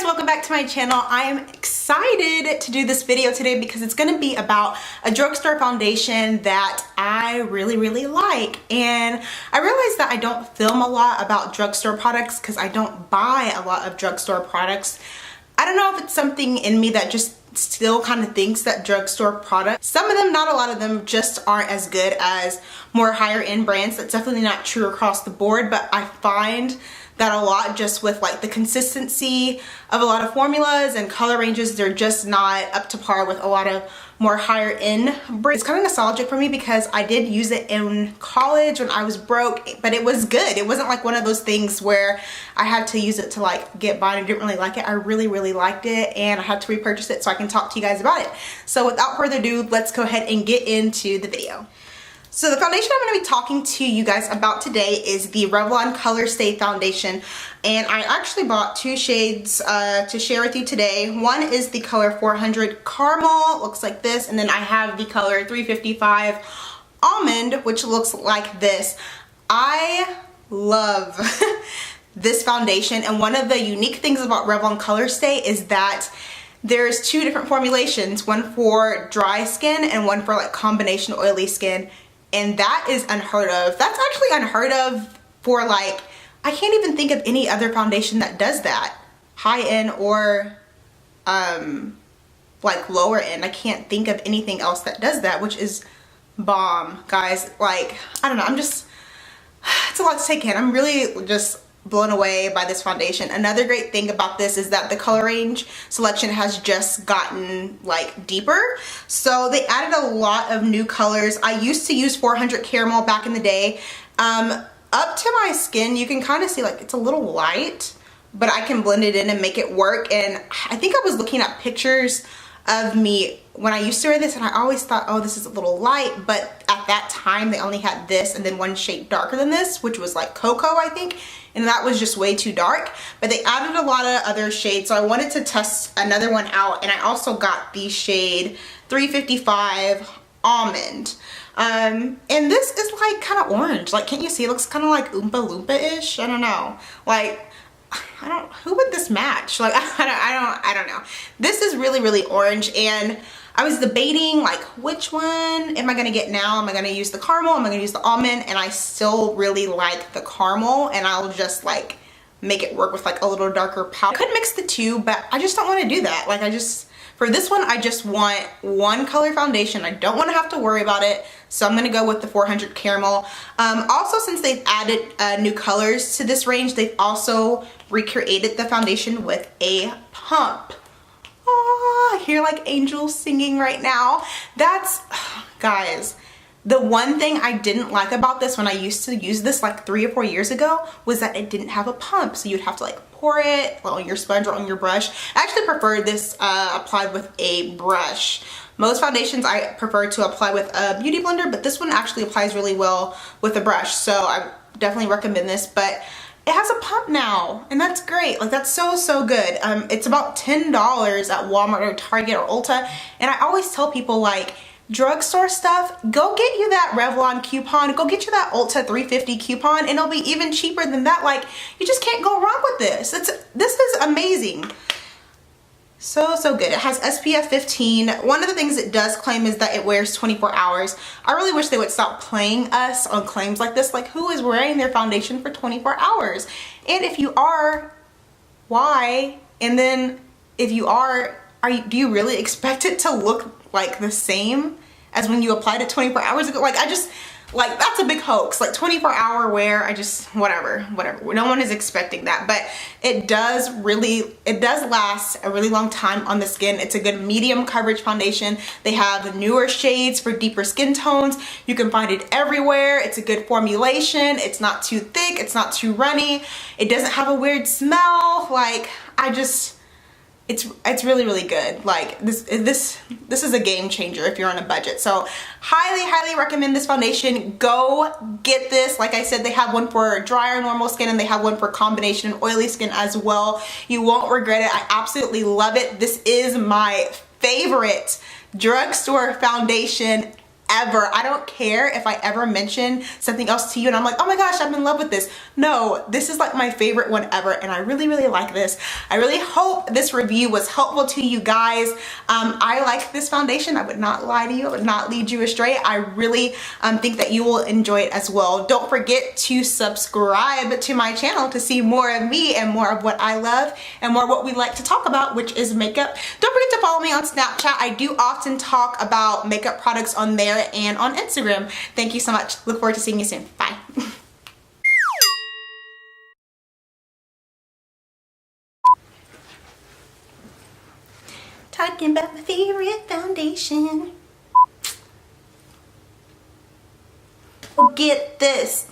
welcome back to my channel. I am excited to do this video today because it's going to be about a drugstore foundation that I really like. And I realized that I don't film a lot about drugstore products because I don't buy a lot of drugstore products. I don't know if it's something in me that just still kind of thinks that drugstore products, some of them, not a lot of them, just aren't as good as more higher end brands. That's definitely not true across the board, but I find that a lot just with like the consistency of a lot of formulas and color ranges, they're just not up to par with a lot of more higher end brands. It's kind of nostalgic for me because I did use it in college when I was broke, but it was good. It wasn't like one of those things where I had to use it to like get by and I didn't really like it. I really liked it and I had to repurchase it so I can talk to you guys about it. So without further ado, let's go ahead and get into the video. So the foundation I'm going to be talking to you guys about today is the Revlon Color Stay Foundation, and I actually bought two shades to share with you today. One is the color 400 Caramel, looks like this, and then I have the color 355 Almond, which looks like this. I love this foundation, and one of the unique things about Revlon Color Stay is that there's two different formulations, one for dry skin and one for like combination oily skin. And that is unheard of. That's actually unheard of for like, I can't even think of any other foundation that does that. High end or like lower end. I can't think of anything else that does that, which is bomb, guys. Like, I don't know, it's a lot to take in. I'm really just blown away by this foundation. Another great thing about this is that the color range selection has just gotten like deeper. So they added a lot of new colors. I used to use 400 Caramel back in the day. Up to my skin, you can kind of see like it's a little light, but I can blend it in and make it work. And I think I was looking at pictures of me when I used to wear this and I always thought, oh, this is a little light, but at that time they only had this and then one shade darker than this, which was like cocoa, I think, and that was just way too dark. But they added a lot of other shades, so I wanted to test another one out, and I also got the shade 355 Almond. And this is like kind of orange, like, can't you see? It looks kind of like Oompa Loompa-ish. I don't know, like, who would this match? Like, I don't know. This is really orange, and I was debating like which one am I gonna get now? Am I gonna use the caramel? Am I gonna use the almond? And I still really like the caramel, and I'll just like make it work with like a little darker powder. I could mix the two, but I just don't want to do that. Like, for this one, I just want one color foundation. I don't want to have to worry about it, so I'm going to go with the 400 Caramel. Also, since they've added new colors to this range, they've also recreated the foundation with a pump. Oh, I hear like angels singing right now. That's, guys, the one thing I didn't like about this when I used to use this like 3 or 4 years ago was that it didn't have a pump. So you'd have to like pour it on your sponge or on your brush. I actually prefer this applied with a brush. Most foundations I prefer to apply with a beauty blender, but this one actually applies really well with a brush. So I definitely recommend this, but it has a pump now, and that's great. Like, that's so good. It's about $10 at Walmart or Target or Ulta, and I always tell people like, drugstore stuff, go get you that Revlon coupon, go get you that Ulta 350 coupon, and it'll be even cheaper than that. Like, you just can't go wrong with this. This is amazing. So good. It has SPF 15. One of the things it does claim is that it wears 24 hours. I really wish they would stop playing us on claims like this. Like, who is wearing their foundation for 24 hours? And if you are, why? And then if you are do you really expect it to look like the same as when you applied it 24 hours ago? Like, like, that's a big hoax. Like, 24-hour wear, whatever. No one is expecting that, but it does last a really long time on the skin. It's a good medium coverage foundation. They have newer shades for deeper skin tones. You can find it everywhere. It's a good formulation. It's not too thick. It's not too runny. It doesn't have a weird smell. Like, it's really good. Like, this is a game changer if you're on a budget. So highly recommend this foundation. Go get this. Like I said, they have one for dry or normal skin, and they have one for combination and oily skin as well. You won't regret it. I absolutely love it. This is my favorite drugstore foundation ever. I don't care if I ever mention something else to you and I'm like, oh my gosh, I'm in love with this. No, this is like my favorite one ever, and I really, really like this. I really hope this review was helpful to you guys. I like this foundation. I would not lie to you. I would not lead you astray. I really think that you will enjoy it as well. Don't forget to subscribe to my channel to see more of me and more of what I love and more what we like to talk about, which is makeup. Don't forget to follow me on Snapchat. I do often talk about makeup products on there and on Instagram. Thank you so much. Look forward to seeing you soon. Bye. Talking about my favorite foundation. Well, get this.